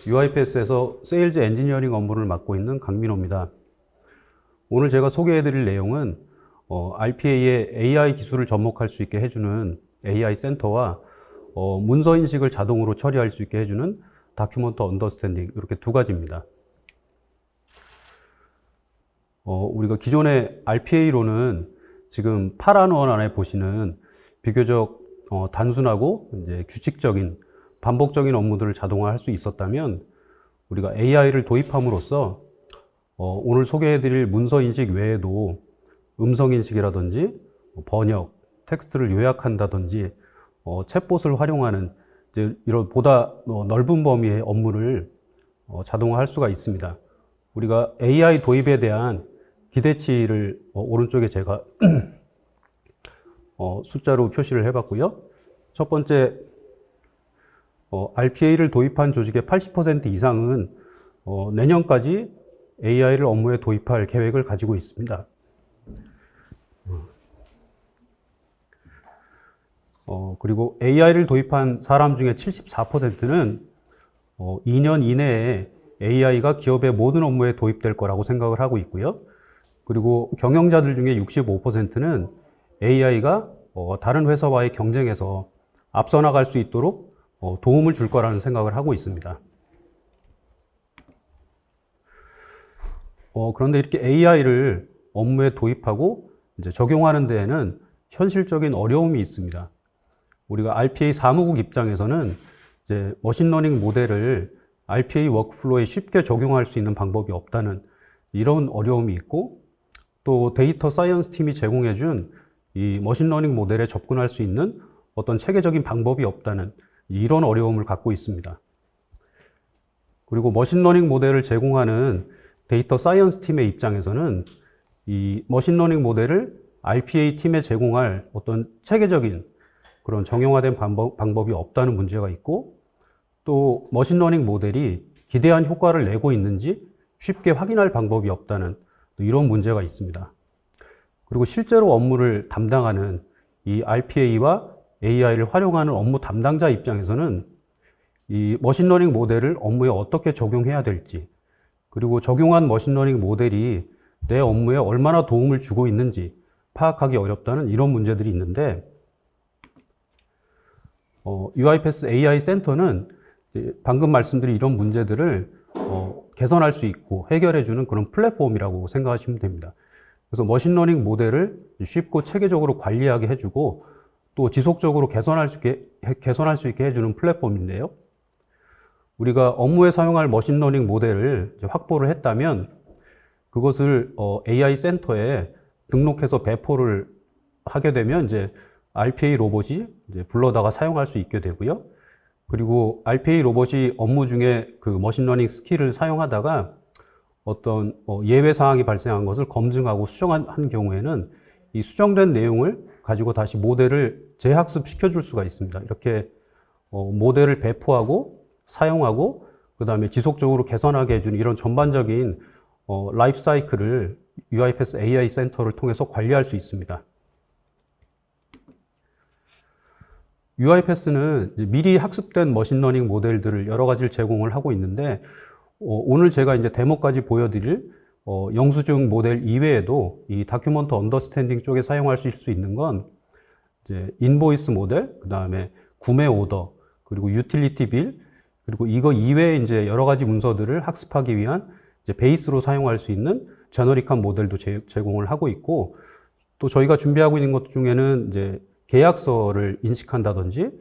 UiPath에서 세일즈 엔지니어링 업무를 맡고 있는 강민호입니다. 오늘 제가 소개해드릴 내용은 RPA의 AI 기술을 접목할 수 있게 해주는 AI 센터와 문서 인식을 자동으로 처리할 수 있게 해주는 다큐먼트 언더스탠딩, 이렇게 두 가지입니다. 우리가 기존의 RPA로는 지금 파란 원 안에 보시는 비교적 단순하고 이제 규칙적인 반복적인 업무들을 자동화할 수 있었다면, 우리가 AI를 도입함으로써 오늘 소개해드릴 문서 인식 외에도 음성 인식이라든지 번역, 텍스트를 요약한다든지 챗봇을 활용하는 이제 이런 보다 넓은 범위의 업무를 자동화할 수가 있습니다. 우리가 AI 도입에 대한 기대치를 오른쪽에 제가 숫자로 표시를 해봤고요. 첫 번째, RPA를 도입한 조직의 80% 이상은 내년까지 AI를 업무에 도입할 계획을 가지고 있습니다. 그리고 AI를 도입한 사람 중에 74%는 2년 이내에 AI가 기업의 모든 업무에 도입될 거라고 생각을 하고 있고요. 그리고 경영자들 중에 65%는 AI가 다른 회사와의 경쟁에서 앞서 나갈 수 있도록 도움을 줄 거라는 생각을 하고 있습니다. 그런데 이렇게 AI를 업무에 도입하고 이제 적용하는 데에는 현실적인 어려움이 있습니다. 우리가 RPA 사무국 입장에서는 이제 머신러닝 모델을 RPA 워크플로우에 쉽게 적용할 수 있는 방법이 없다는 이런 어려움이 있고, 또 데이터 사이언스 팀이 제공해준 이 머신러닝 모델에 접근할 수 있는 어떤 체계적인 방법이 없다는 이런 어려움을 갖고 있습니다. 그리고 머신러닝 모델을 제공하는 데이터 사이언스 팀의 입장에서는 이 머신러닝 모델을 RPA 팀에 제공할 어떤 체계적인 그런 정형화된 방법이 없다는 문제가 있고, 또 머신러닝 모델이 기대한 효과를 내고 있는지 쉽게 확인할 방법이 없다는 이런 문제가 있습니다. 그리고 실제로 업무를 담당하는 이 RPA와 AI를 활용하는 업무 담당자 입장에서는 이 머신러닝 모델을 업무에 어떻게 적용해야 될지, 그리고 적용한 머신러닝 모델이 내 업무에 얼마나 도움을 주고 있는지 파악하기 어렵다는 이런 문제들이 있는데, UiPath AI 센터는 방금 말씀드린 이런 문제들을 개선할 수 있고 해결해주는 그런 플랫폼이라고 생각하시면 됩니다. 그래서 머신러닝 모델을 쉽고 체계적으로 관리하게 해주고, 또 지속적으로 개선할 수 있게 해주는 플랫폼인데요. 우리가 업무에 사용할 머신러닝 모델을 확보를 했다면, 그것을 AI 센터에 등록해서 배포를 하게 되면 이제 RPA 로봇이 이제 불러다가 사용할 수 있게 되고요. 그리고 RPA 로봇이 업무 중에 그 머신러닝 스킬을 사용하다가 어떤 예외 사항이 발생한 것을 검증하고 수정한 경우에는 이 수정된 내용을 가지고 다시 모델을 재학습시켜 줄 수가 있습니다. 이렇게 모델을 배포하고 사용하고 그 다음에 지속적으로 개선하게 해주는 이런 전반적인 라이프 사이클을 UiPath AI 센터를 통해서 관리할 수 있습니다. UiPath는 미리 학습된 머신러닝 모델들을 여러 가지를 제공을 하고 있는데, 오늘 제가 이제 데모까지 보여드릴 영수증 모델 이외에도 이 다큐먼트 언더스탠딩 쪽에 사용할 수 있는 건 이제 인보이스 모델, 그 다음에 구매 오더, 그리고 유틸리티 빌, 그리고 이거 이외에 이제 여러 가지 문서들을 학습하기 위한 이제 베이스로 사용할 수 있는 제너릭한 모델도 제공을 하고 있고, 또 저희가 준비하고 있는 것 중에는 이제 계약서를 인식한다든지,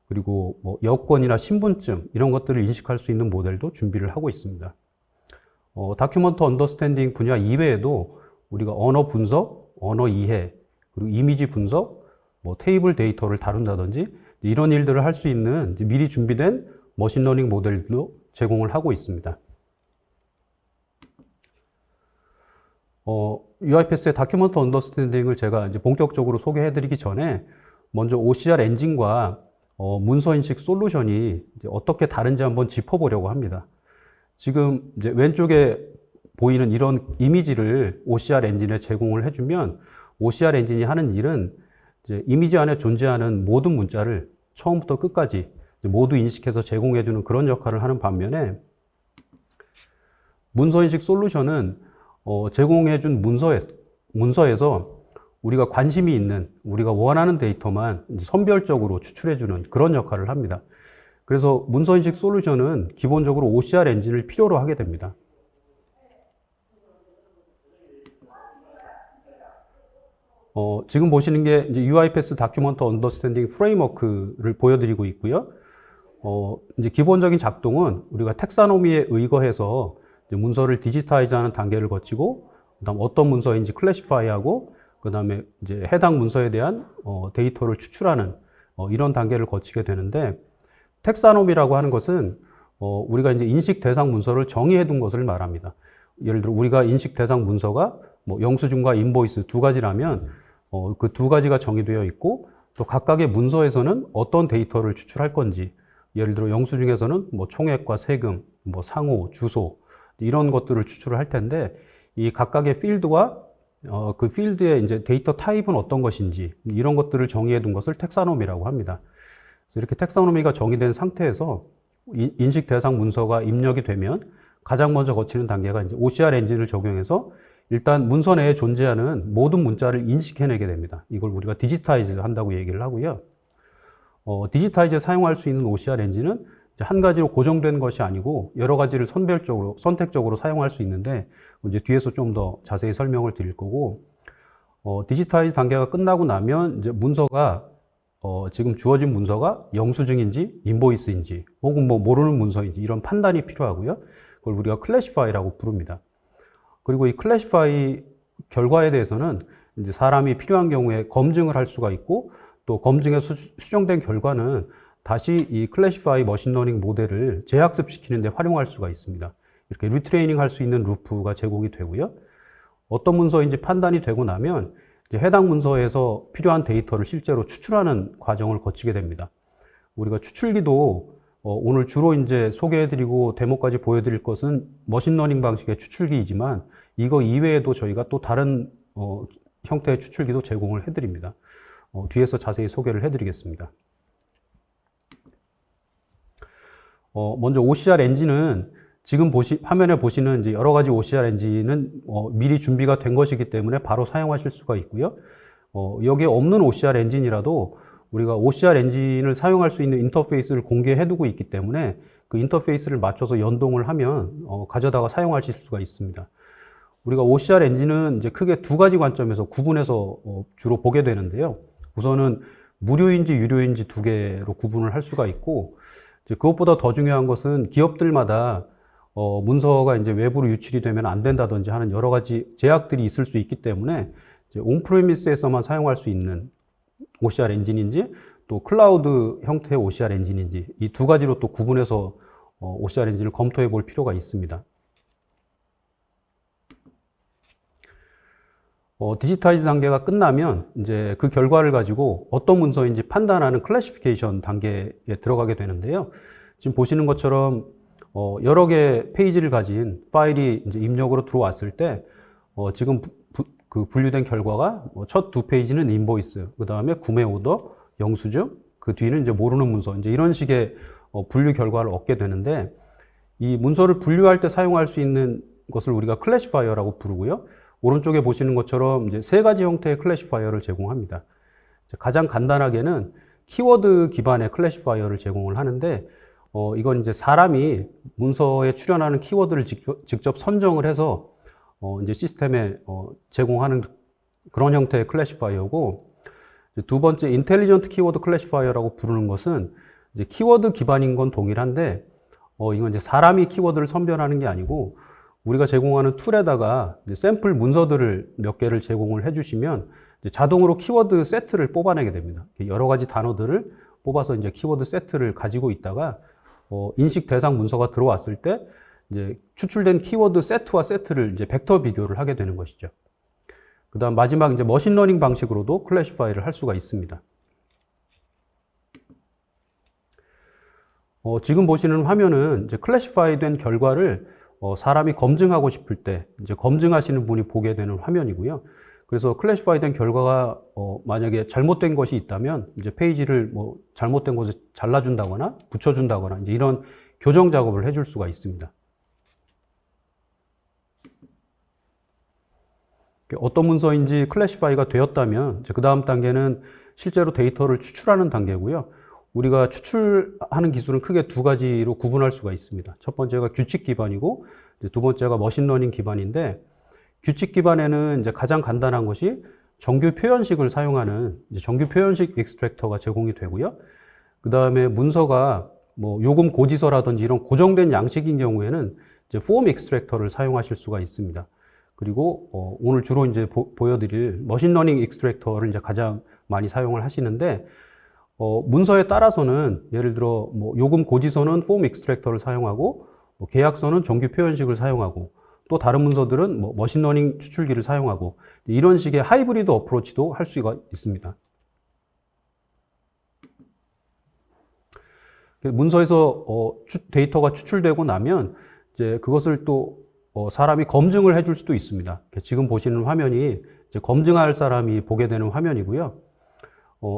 그리고 뭐 여권이나 신분증 이런 것들을 인식할 수 있는 모델도 준비를 하고 있습니다. 다큐먼트 언더스탠딩 분야 이외에도 우리가 언어 분석, 언어 이해, 그리고 이미지 분석, 뭐 테이블 데이터를 다룬다든지 이런 일들을 할 수 있는 미리 준비된 머신러닝 모델도 제공을 하고 있습니다. UiPath의 다큐먼트 언더스탠딩을 제가 이제 본격적으로 소개해드리기 전에 먼저 OCR 엔진과 문서 인식 솔루션이 이제 어떻게 다른지 한번 짚어보려고 합니다. 지금 이제 왼쪽에 보이는 이런 이미지를 OCR 엔진에 제공을 해주면 OCR 엔진이 하는 일은 이제 이미지 안에 존재하는 모든 문자를 처음부터 끝까지 모두 인식해서 제공해주는 그런 역할을 하는 반면에, 문서인식 솔루션은 제공해준 문서에서 우리가 관심이 있는, 우리가 원하는 데이터만 이제 선별적으로 추출해주는 그런 역할을 합니다. 그래서 문서인식 솔루션은 기본적으로 OCR 엔진을 필요로 하게 됩니다. 지금 보시는 게 이제 UiPath Document Understanding Framework를 보여드리고 있고요. 이제 기본적인 작동은 우리가 텍사노미에 의거해서 이제 문서를 디지타이즈하는 단계를 거치고, 그다음 어떤 문서인지 클래시파이하고, 그다음에 이제 해당 문서에 대한 데이터를 추출하는 이런 단계를 거치게 되는데, 텍사노미라고 하는 것은 우리가 이제 인식 대상 문서를 정의해 둔 것을 말합니다. 예를 들어 우리가 인식 대상 문서가 뭐 영수증과 인보이스 두 가지라면 그 두 가지가 정의되어 있고, 또 각각의 문서에서는 어떤 데이터를 추출할 건지, 예를 들어 영수증에서는 뭐 총액과 세금, 뭐 상호, 주소 이런 것들을 추출을 할 텐데, 이 각각의 필드와 그 필드의 이제 데이터 타입은 어떤 것인지 이런 것들을 정의해 둔 것을 텍사노미라고 합니다. 그래서 이렇게 텍사노미가 정의된 상태에서 인식 대상 문서가 입력이 되면 가장 먼저 거치는 단계가 이제 OCR 엔진을 적용해서 일단 문서 내에 존재하는 모든 문자를 인식해내게 됩니다. 이걸 우리가 디지타이즈 한다고 얘기를 하고요. 디지타이즈에 사용할 수 있는 OCR 엔진은 한 가지로 고정된 것이 아니고 여러 가지를 선별적으로, 선택적으로 사용할 수 있는데, 이제 뒤에서 좀 더 자세히 설명을 드릴 거고, 디지타이즈 단계가 끝나고 나면 이제 문서가 지금 주어진 문서가 영수증인지 인보이스인지 혹은 뭐 모르는 문서인지 이런 판단이 필요하고요. 그걸 우리가 클래시파이라고 부릅니다. 그리고 이 클래시파이 결과에 대해서는 이제 사람이 필요한 경우에 검증을 할 수가 있고, 또 검증에 수정된 결과는 다시 이 클래시파이 머신러닝 모델을 재학습시키는 데 활용할 수가 있습니다. 이렇게 리트레이닝 할 수 있는 루프가 제공이 되고요. 어떤 문서인지 판단이 되고 나면 이제 해당 문서에서 필요한 데이터를 실제로 추출하는 과정을 거치게 됩니다. 우리가 추출기도 오늘 주로 이제 소개해드리고 데모까지 보여드릴 것은 머신러닝 방식의 추출기이지만, 이거 이외에도 저희가 또 다른 형태의 추출기도 제공을 해드립니다. 뒤에서 자세히 소개를 해드리겠습니다. 먼저 OCR 엔진은 지금 화면에 보시는 이제 여러 가지 OCR 엔진은 미리 준비가 된 것이기 때문에 바로 사용하실 수가 있고요. 여기에 없는 OCR 엔진이라도 우리가 OCR 엔진을 사용할 수 있는 인터페이스를 공개해 두고 있기 때문에 그 인터페이스를 맞춰서 연동을 하면 가져다가 사용하실 수가 있습니다. 우리가 OCR 엔진은 이제 크게 두 가지 관점에서 구분해서 주로 보게 되는데요. 우선은 무료인지 유료인지 두 개로 구분을 할 수가 있고, 이제 그것보다 더 중요한 것은 기업들마다 문서가 이제 외부로 유출이 되면 안 된다든지 하는 여러 가지 제약들이 있을 수 있기 때문에 이제 온프레미스에서만 사용할 수 있는 OCR 엔진인지, 또 클라우드 형태의 OCR 엔진인지 이 두 가지로 또 구분해서 OCR 엔진을 검토해 볼 필요가 있습니다. 디지타이즈 단계가 끝나면 이제 그 결과를 가지고 어떤 문서인지 판단하는 클래시피케이션 단계에 들어가게 되는데요. 지금 보시는 것처럼 여러 개의 페이지를 가진 파일이 이제 입력으로 들어왔을 때 지금 그 분류된 결과가 첫 두 페이지는 인보이스, 그 다음에 구매 오더, 영수증, 그 뒤는 이제 모르는 문서, 이제 이런 식의 분류 결과를 얻게 되는데, 이 문서를 분류할 때 사용할 수 있는 것을 우리가 클래시파이어라고 부르고요. 오른쪽에 보시는 것처럼 이제 세 가지 형태의 클래시파이어를 제공합니다. 가장 간단하게는 키워드 기반의 클래시파이어를 제공을 하는데, 이건 이제 사람이 문서에 출연하는 키워드를 직접 선정을 해서 이제 시스템에 제공하는 그런 형태의 클래시파이어고, 두 번째 인텔리전트 키워드 클래시파이어라고 부르는 것은 이제 키워드 기반인 건 동일한데, 이건 이제 사람이 키워드를 선별하는 게 아니고 우리가 제공하는 툴에다가 이제 샘플 문서들을 몇 개를 제공을 해주시면 이제 자동으로 키워드 세트를 뽑아내게 됩니다. 여러 가지 단어들을 뽑아서 이제 키워드 세트를 가지고 있다가 인식 대상 문서가 들어왔을 때 이제 추출된 키워드 세트와 세트를 이제 벡터 비교를 하게 되는 것이죠. 그 다음 마지막 이제 머신러닝 방식으로도 클래시파이를 할 수가 있습니다. 지금 보시는 화면은 이제 클래시파이 된 결과를 사람이 검증하고 싶을 때 이제 검증하시는 분이 보게 되는 화면이고요. 그래서 클래시파이 된 결과가 만약에 잘못된 것이 있다면 이제 페이지를 뭐 잘못된 것을 잘라준다거나 붙여준다거나 이제 이런 교정 작업을 해줄 수가 있습니다. 어떤 문서인지 클래시파이가 되었다면 그 다음 단계는 실제로 데이터를 추출하는 단계고요. 우리가 추출하는 기술은 크게 두 가지로 구분할 수가 있습니다. 첫 번째가 규칙 기반이고 두 번째가 머신러닝 기반인데, 규칙 기반에는 이제 가장 간단한 것이 정규 표현식을 사용하는 정규 표현식 익스트랙터가 제공이 되고요. 그 다음에 문서가 뭐 요금 고지서라든지 이런 고정된 양식인 경우에는 이제 폼 익스트랙터를 사용하실 수가 있습니다. 그리고 오늘 주로 이제 보여드릴 머신러닝 익스트랙터를 이제 가장 많이 사용을 하시는데, 문서에 따라서는 예를 들어 뭐 요금 고지서는 폼 익스트랙터를 사용하고 뭐 계약서는 정규 표현식을 사용하고 또 다른 문서들은 뭐 머신러닝 추출기를 사용하고 이런 식의 하이브리드 어프로치도 할 수가 있습니다. 문서에서 데이터가 추출되고 나면 이제 그것을 또 사람이 검증을 해줄 수도 있습니다. 지금 보시는 화면이 이제 검증할 사람이 보게 되는 화면이고요.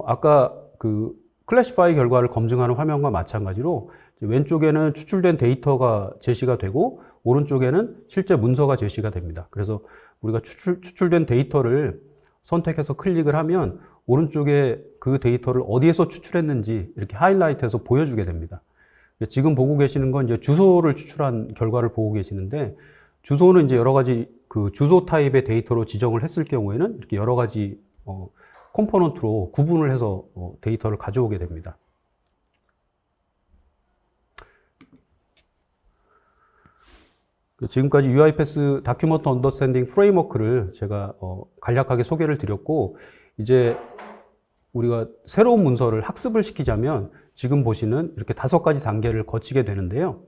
아까 그 클래시파이 결과를 검증하는 화면과 마찬가지로 왼쪽에는 추출된 데이터가 제시가 되고 오른쪽에는 실제 문서가 제시가 됩니다. 그래서 우리가 추출된 데이터를 선택해서 클릭을 하면 오른쪽에 그 데이터를 어디에서 추출했는지 이렇게 하이라이트해서 보여주게 됩니다. 지금 보고 계시는 건 이제 주소를 추출한 결과를 보고 계시는데, 주소는 이제 여러 가지 그 주소 타입의 데이터로 지정을 했을 경우에는 이렇게 여러 가지 컴포넌트로 구분을 해서 데이터를 가져오게 됩니다. 지금까지 UiPath 다큐먼트 언더스탠딩 프레임워크를 제가 간략하게 소개를 드렸고, 이제 우리가 새로운 문서를 학습을 시키자면 지금 보시는 이렇게 5가지 단계를 거치게 되는데요.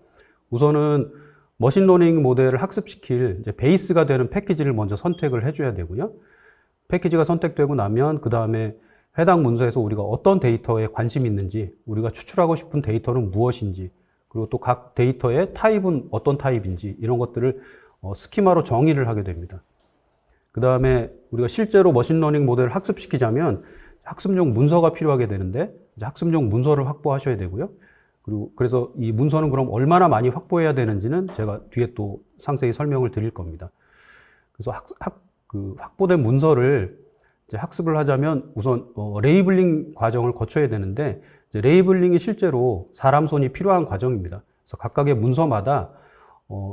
우선은 머신러닝 모델을 학습시킬 이제 베이스가 되는 패키지를 먼저 선택을 해줘야 되고요. 패키지가 선택되고 나면 그 다음에 해당 문서에서 우리가 어떤 데이터에 관심이 있는지, 우리가 추출하고 싶은 데이터는 무엇인지, 그리고 또 각 데이터의 타입은 어떤 타입인지 이런 것들을 스키마로 정의를 하게 됩니다. 그 다음에 우리가 실제로 머신러닝 모델을 학습시키자면 학습용 문서가 필요하게 되는데 이제 학습용 문서를 확보하셔야 되고요. 그리고 그래서 이 문서는 그럼 얼마나 많이 확보해야 되는지는 제가 뒤에 또 상세히 설명을 드릴 겁니다. 그래서 확보된 문서를 이제 학습을 하자면 우선 레이블링 과정을 거쳐야 되는데, 이제 레이블링이 실제로 사람 손이 필요한 과정입니다. 그래서 각각의 문서마다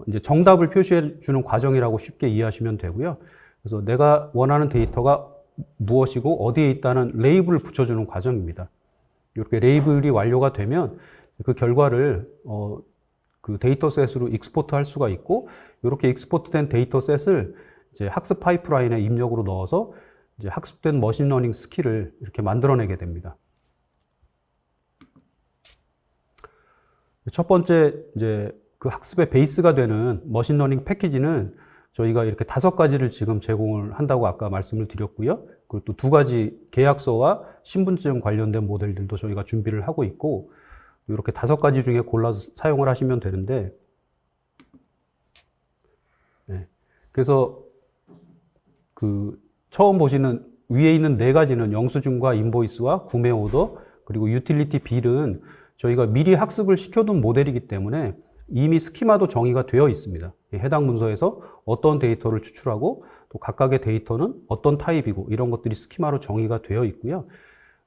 이제 정답을 표시해 주는 과정이라고 쉽게 이해하시면 되고요. 그래서 내가 원하는 데이터가 무엇이고 어디에 있다는 레이블을 붙여주는 과정입니다. 이렇게 레이블이 완료가 되면 그 결과를 그 데이터셋으로 익스포트 할 수가 있고, 이렇게 익스포트된 데이터셋을 이제 학습 파이프라인에 입력으로 넣어서 이제 학습된 머신러닝 스킬을 이렇게 만들어내게 됩니다. 첫 번째 이제 그 학습의 베이스가 되는 머신러닝 패키지는 저희가 이렇게 5가지를 지금 제공을 한다고 아까 말씀을 드렸고요. 그리고 또 2가지 계약서와 신분증 관련된 모델들도 저희가 준비를 하고 있고, 이렇게 5가지 중에 골라서 사용을 하시면 되는데, 네. 그래서 그 처음 보시는 위에 있는 4가지는 영수증과 인보이스와 구매 오더 그리고 유틸리티 빌은 저희가 미리 학습을 시켜둔 모델이기 때문에 이미 스키마도 정의가 되어 있습니다. 해당 문서에서 어떤 데이터를 추출하고 또 각각의 데이터는 어떤 타입이고 이런 것들이 스키마로 정의가 되어 있고요.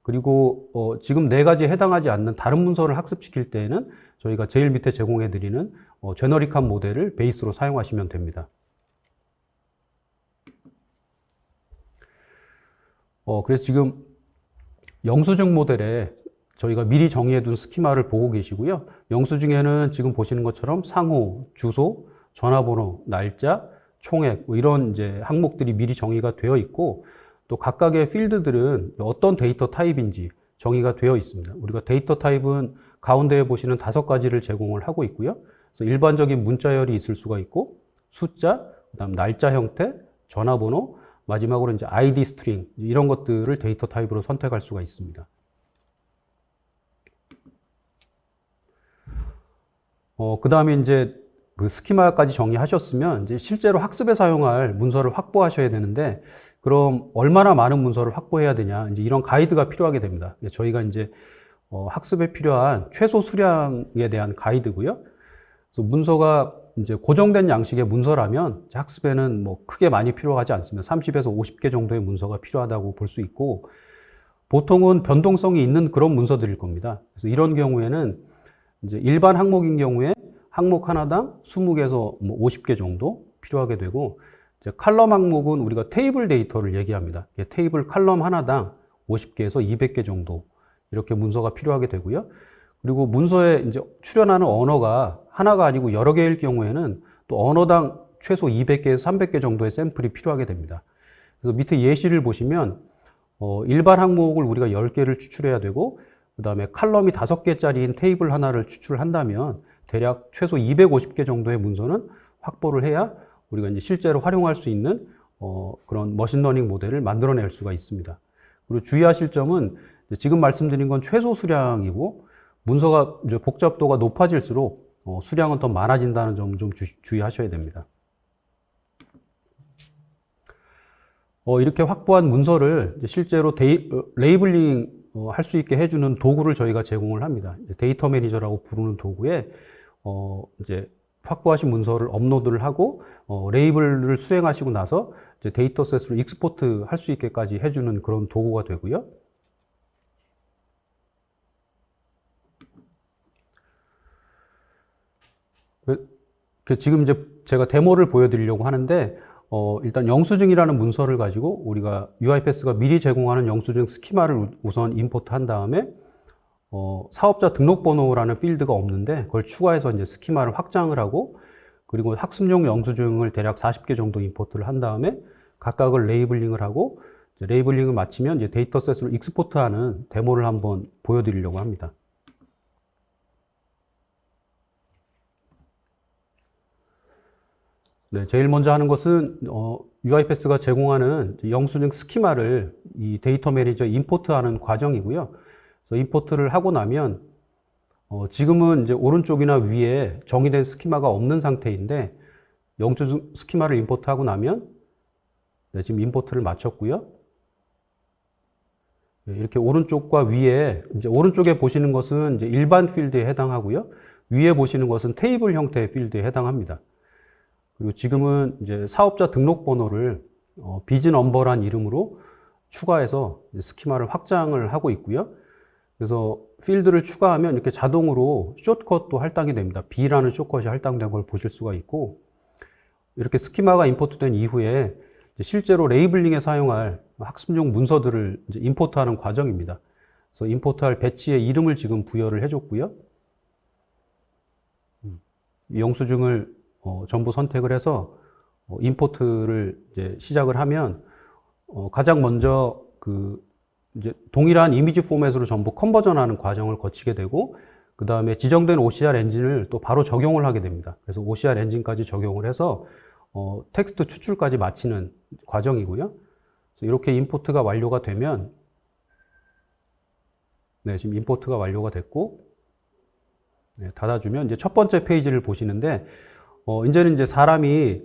그리고 지금 4가지에 해당하지 않는 다른 문서를 학습시킬 때에는 저희가 제일 밑에 제공해드리는 제너릭한 모델을 베이스로 사용하시면 됩니다. 그래서 지금 영수증 모델에 저희가 미리 정의해둔 스키마를 보고 계시고요. 영수증에는 지금 보시는 것처럼 상호, 주소, 전화번호, 날짜, 총액 이런 이제 항목들이 미리 정의가 되어 있고, 또 각각의 필드들은 어떤 데이터 타입인지 정의가 되어 있습니다. 우리가 데이터 타입은 가운데에 보시는 5가지를 제공을 하고 있고요. 그래서 일반적인 문자열이 있을 수가 있고, 숫자, 그다음 날짜 형태, 전화번호, 마지막으로 이제 ID 스트링 이런 것들을 데이터 타입으로 선택할 수가 있습니다. 그 다음에 이제 그 스키마까지 정의하셨으면 이제 실제로 학습에 사용할 문서를 확보하셔야 되는데, 그럼 얼마나 많은 문서를 확보해야 되냐, 이제 이런 가이드가 필요하게 됩니다. 저희가 이제 학습에 필요한 최소 수량에 대한 가이드고요. 그래서 문서가 이제 고정된 양식의 문서라면 학습에는 뭐 크게 많이 필요하지 않습니다. 30에서 50개 정도의 문서가 필요하다고 볼 수 있고, 보통은 변동성이 있는 그런 문서들일 겁니다. 그래서 이런 경우에는 이제 일반 항목인 경우에 항목 하나당 20개에서 뭐 50개 정도 필요하게 되고, 이제 칼럼 항목은 우리가 테이블 데이터를 얘기합니다. 테이블 칼럼 하나당 50개에서 200개 정도 이렇게 문서가 필요하게 되고요. 그리고 문서에 이제 출연하는 언어가 하나가 아니고 여러 개일 경우에는 또 언어당 최소 200개에서 300개 정도의 샘플이 필요하게 됩니다. 그래서 밑에 예시를 보시면 일반 항목을 우리가 10개를 추출해야 되고, 그 다음에 칼럼이 5개짜리인 테이블 하나를 추출한다면 대략 최소 250개 정도의 문서는 확보를 해야 우리가 이제 실제로 활용할 수 있는 그런 머신러닝 모델을 만들어낼 수가 있습니다. 그리고 주의하실 점은 지금 말씀드린 건 최소 수량이고, 문서가 이제 복잡도가 높아질수록 수량은 더 많아진다는 점 좀 주의하셔야 됩니다. 이렇게 확보한 문서를 실제로 레이블링 할 수 있게 해주는 도구를 저희가 제공을 합니다. 데이터 매니저라고 부르는 도구에 이제 확보하신 문서를 업로드를 하고 레이블을 수행하시고 나서 이제 데이터셋으로 익스포트 할 수 있게까지 해주는 그런 도구가 되고요. 지금 이제 제가 데모를 보여드리려고 하는데, 일단 영수증이라는 문서를 가지고 우리가 UiPath가 미리 제공하는 영수증 스키마를 우선 임포트 한 다음에, 사업자 등록번호라는 필드가 없는데 그걸 추가해서 이제 스키마를 확장을 하고, 그리고 학습용 영수증을 대략 40개 정도 임포트를 한 다음에 각각을 레이블링을 하고, 레이블링을 마치면 이제 데이터셋으로 익스포트하는 데모를 한번 보여드리려고 합니다. 네, 제일 먼저 하는 것은 UiPath가 제공하는 영수증 스키마를 이 데이터 매니저에 임포트하는 과정이고요. 그래서 임포트를 하고 나면 지금은 이제 오른쪽이나 위에 정의된 스키마가 없는 상태인데, 영수증 스키마를 임포트하고 나면 네, 지금 임포트를 마쳤고요. 네, 이렇게 오른쪽과 위에 이제 오른쪽에 보시는 것은 이제 일반 필드에 해당하고요. 위에 보시는 것은 테이블 형태의 필드에 해당합니다. 그리고 지금은 이제 사업자 등록번호를 비즈 넘버란 이름으로 추가해서 스키마를 확장을 하고 있고요. 그래서 필드를 추가하면 이렇게 자동으로 숏컷도 할당이 됩니다. B라는 숏컷이 할당된 걸 보실 수가 있고, 이렇게 스키마가 임포트된 이후에 실제로 레이블링에 사용할 학습용 문서들을 이제 임포트하는 과정입니다. 그래서 임포트할 배치의 이름을 지금 부여를 해줬고요. 이 영수증을 전부 선택을 해서 임포트를 이제 시작을 하면 가장 먼저 이제 동일한 이미지 포맷으로 전부 컨버전하는 과정을 거치게 되고, 그 다음에 지정된 OCR 엔진을 또 바로 적용을 하게 됩니다. 그래서 OCR 엔진까지 적용을 해서 텍스트 추출까지 마치는 과정이고요. 그래서 이렇게 임포트가 완료가 되면, 네, 지금 임포트가 완료가 됐고, 네, 닫아주면 이제 첫 번째 페이지를 보시는데, 이제는 이제 사람이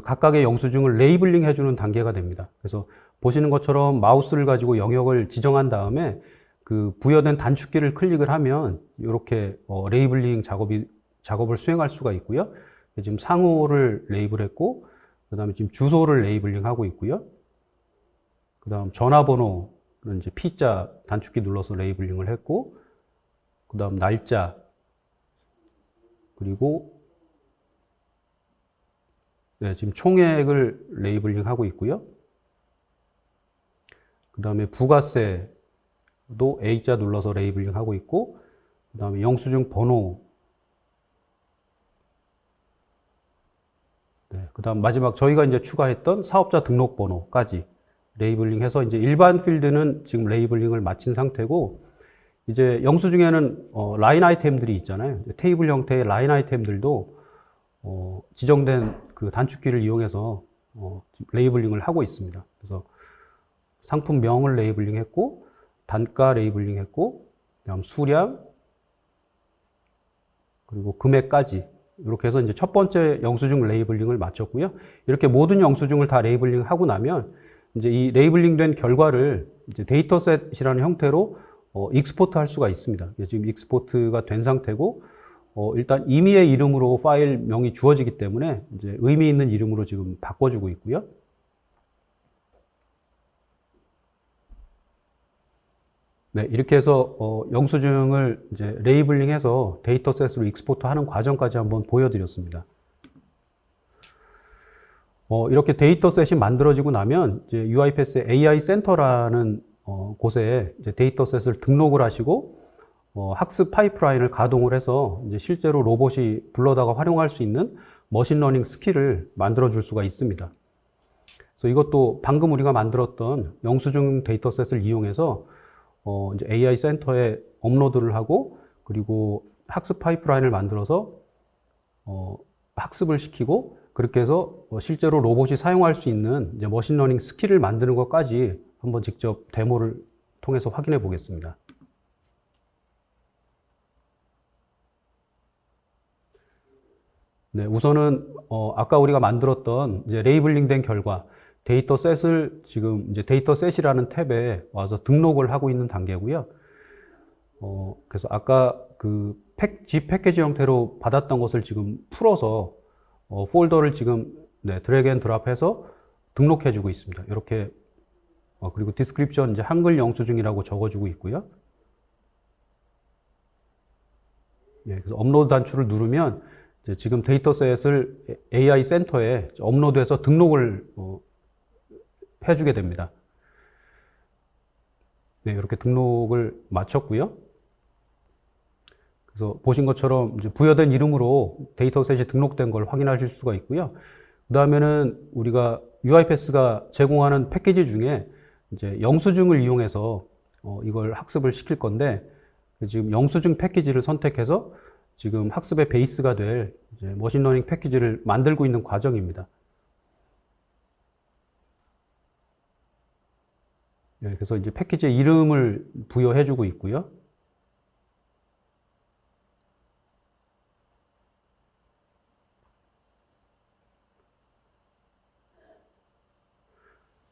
각각의 영수증을 레이블링 해주는 단계가 됩니다. 그래서 보시는 것처럼 마우스를 가지고 영역을 지정한 다음에 그 부여된 단축키를 클릭을 하면 이렇게 레이블링 작업을 수행할 수가 있고요. 지금 상호를 레이블했고, 그 다음에 지금 주소를 레이블링 하고 있고요. 그 다음 전화번호는 이제 P자 단축키 눌러서 레이블링을 했고, 그 다음 날짜, 그리고 네, 지금 총액을 레이블링 하고 있고요. 그 다음에 부가세도 A자 눌러서 레이블링 하고 있고, 그 다음에 영수증 번호, 네, 그 다음 마지막 저희가 이제 추가했던 사업자 등록번호까지 레이블링 해서 이제 일반 필드는 지금 레이블링을 마친 상태고, 이제 영수증에는 라인 아이템들이 있잖아요. 테이블 형태의 라인 아이템들도 지정된 그 단축키를 이용해서 레이블링을 하고 있습니다. 그래서 상품명을 레이블링 했고, 단가 레이블링 했고, 그다음 수량, 그리고 금액까지 이렇게 해서 이제 첫 번째 영수증 레이블링을 마쳤고요. 이렇게 모든 영수증을 다 레이블링 하고 나면 이제 이 레이블링 된 결과를 이제 데이터셋이라는 형태로 익스포트 할 수가 있습니다. 지금 익스포트가 된 상태고, 일단 임의의 이름으로 파일명이 주어지기 때문에 이제 의미 있는 이름으로 지금 바꿔주고 있고요. 네, 이렇게 해서 영수증을 이제 레이블링해서 데이터셋으로 익스포트하는 과정까지 한번 보여드렸습니다. 이렇게 데이터셋이 만들어지고 나면 이제 UiPath의 AI 센터라는 곳에 이제 데이터셋을 등록을 하시고 학습 파이프라인을 가동을 해서 이제 실제로 로봇이 불러다가 활용할 수 있는 머신러닝 스킬을 만들어 줄 수가 있습니다. 그래서 이것도 방금 우리가 만들었던 영수증 데이터셋을 이용해서 이제 AI 센터에 업로드를 하고 그리고 학습 파이프라인을 만들어서 학습을 시키고 그렇게 해서 실제로 로봇이 사용할 수 있는 이제 머신러닝 스킬을 만드는 것까지 한번 직접 데모를 통해서 확인해 보겠습니다. 네, 우선은 아까 우리가 만들었던 이제 레이블링 된 결과 데이터셋을 지금 이제 데이터셋이라는 탭에 와서 등록을 하고 있는 단계고요. 그래서 아까 그 zip 패키지 형태로 받았던 것을 지금 풀어서 폴더를 지금 드래그 앤 드랍해서 등록해 주고 있습니다. 이렇게 그리고 디스크립션 이제 한글 영수증이라고 적어주고 있고요. 네, 그래서 업로드 단추를 누르면 이제 지금 데이터셋을 AI 센터에 업로드해서 등록을 해주게 됩니다. 네, 이렇게 등록을 마쳤고요. 그래서 보신 것처럼 이제 부여된 이름으로 데이터셋이 등록된 걸 확인하실 수가 있고요. 그 다음에는 우리가 UiPath가 제공하는 패키지 중에 이제 영수증을 이용해서 이걸 학습을 시킬 건데 지금 영수증 패키지를 선택해서 지금 학습의 베이스가 될 이제 머신러닝 패키지를 만들고 있는 과정입니다. 네, 그래서 이제 패키지의 이름을 부여해주고 있고요.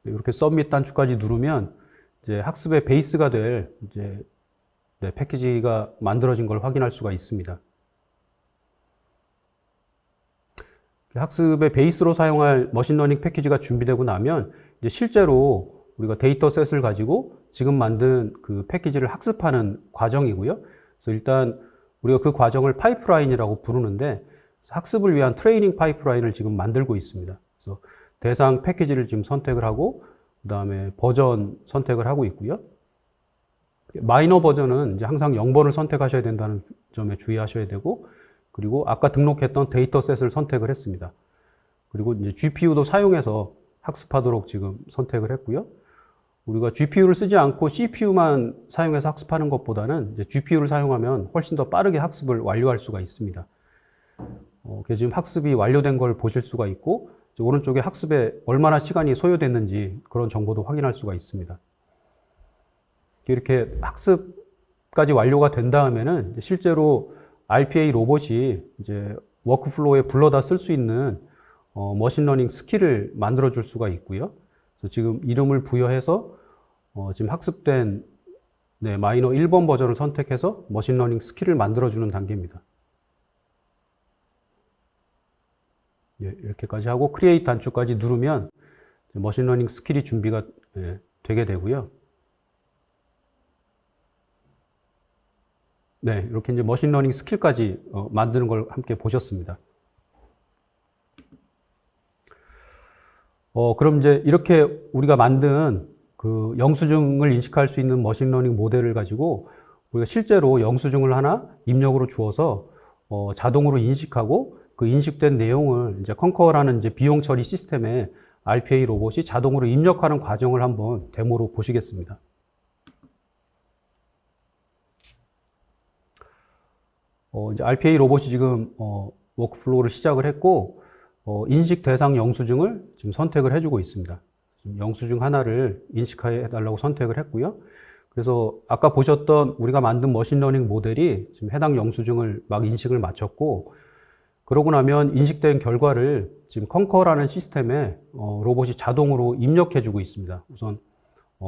이렇게 서밋 단추까지 누르면 이제 학습의 베이스가 될 이제 패키지가 만들어진 걸 확인할 수가 있습니다. 학습의 베이스로 사용할 머신러닝 패키지가 준비되고 나면 이제 실제로 우리가 데이터셋을 가지고 지금 만든 그 패키지를 학습하는 과정이고요. 그래서 일단 우리가 그 과정을 파이프라인이라고 부르는데 학습을 위한 트레이닝 파이프라인을 지금 만들고 있습니다. 그래서 대상 패키지를 지금 선택을 하고 그 다음에 버전 선택을 하고 있고요. 마이너 버전은 이제 항상 0번을 선택하셔야 된다는 점에 주의하셔야 되고 그리고 아까 등록했던 데이터셋을 선택을 했습니다. 그리고 이제 GPU도 사용해서 학습하도록 지금 선택을 했고요. 우리가 GPU를 쓰지 않고 CPU만 사용해서 학습하는 것보다는 이제 GPU를 사용하면 훨씬 더 빠르게 학습을 완료할 수가 있습니다. 그래서 지금 학습이 완료된 걸 보실 수가 있고 오른쪽에 학습에 얼마나 시간이 소요됐는지 그런 정보도 확인할 수가 있습니다. 이렇게 학습까지 완료가 된 다음에는 실제로 RPA 로봇이 이제 워크플로우에 불러다 쓸 수 있는 머신러닝 스킬을 만들어 줄 수가 있고요. 그래서 지금 이름을 부여해서 지금 학습된 마이너 1번 버전을 선택해서 머신러닝 스킬을 만들어 주는 단계입니다. 이렇게까지 하고 크리에이트 단추까지 누르면 머신러닝 스킬이 준비가 되게 되고요. 네, 이렇게 이제 머신러닝 스킬까지 만드는 걸 함께 보셨습니다. 그럼 이제 이렇게 우리가 만든 그 영수증을 인식할 수 있는 머신러닝 모델을 가지고 우리가 실제로 영수증을 하나 입력으로 주어서 자동으로 인식하고 그 인식된 내용을 이제 컨커라는 이제 비용 처리 시스템에 RPA 로봇이 자동으로 입력하는 과정을 한번 데모로 보시겠습니다. 이제 RPA 로봇이 지금 워크플로우를 시작을 했고 인식 대상 영수증을 지금 선택을 해주고 있습니다. 지금 영수증 하나를 인식해달라고 선택을 했고요. 그래서 아까 보셨던 우리가 만든 머신러닝 모델이 지금 해당 영수증을 막 인식을 마쳤고 그러고 나면 인식된 결과를 지금 컨커라는 시스템에 로봇이 자동으로 입력해주고 있습니다. 우선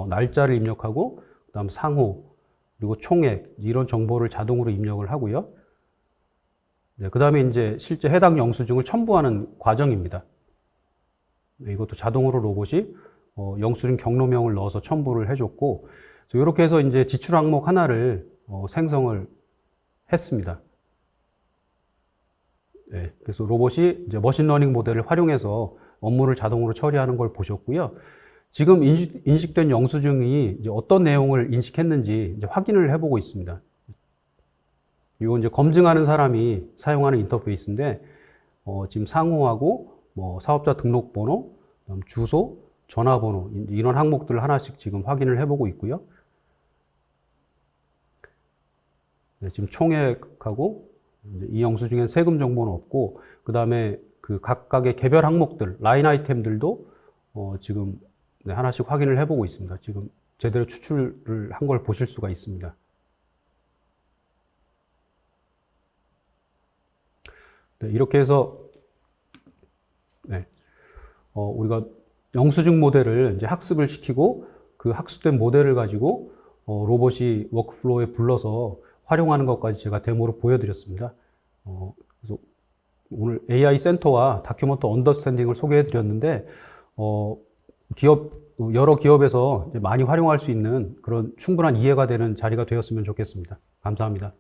날짜를 입력하고 그다음 상호 그리고 총액 이런 정보를 자동으로 입력을 하고요. 네, 그 다음에 이제 실제 해당 영수증을 첨부하는 과정입니다. 네, 이것도 자동으로 로봇이 영수증 경로명을 넣어서 첨부를 해줬고, 이렇게 해서 이제 지출 항목 하나를 생성을 했습니다. 네, 그래서 로봇이 이제 머신러닝 모델을 활용해서 업무를 자동으로 처리하는 걸 보셨고요. 지금 인식된 영수증이 이제 어떤 내용을 인식했는지 이제 확인을 해보고 있습니다. 이건 이제 검증하는 사람이 사용하는 인터페이스인데, 지금 상호하고 뭐 사업자 등록번호, 주소, 전화번호 이런 항목들을 하나씩 지금 확인을 해보고 있고요. 네, 지금 총액하고 이 영수증엔 세금 정보는 없고, 그 다음에 그 각각의 개별 항목들, 라인 아이템들도 지금 네, 하나씩 확인을 해보고 있습니다. 지금 제대로 추출을 한 걸 보실 수가 있습니다. 네, 이렇게 해서 네, 우리가 영수증 모델을 이제 학습을 시키고 그 학습된 모델을 가지고 로봇이 워크플로우에 불러서 활용하는 것까지 제가 데모로 보여드렸습니다. 그래서 오늘 AI 센터와 다큐먼트 언더스탠딩을 소개해 드렸는데, 여러 기업에서 많이 활용할 수 있는 그런 충분한 이해가 되는 자리가 되었으면 좋겠습니다. 감사합니다.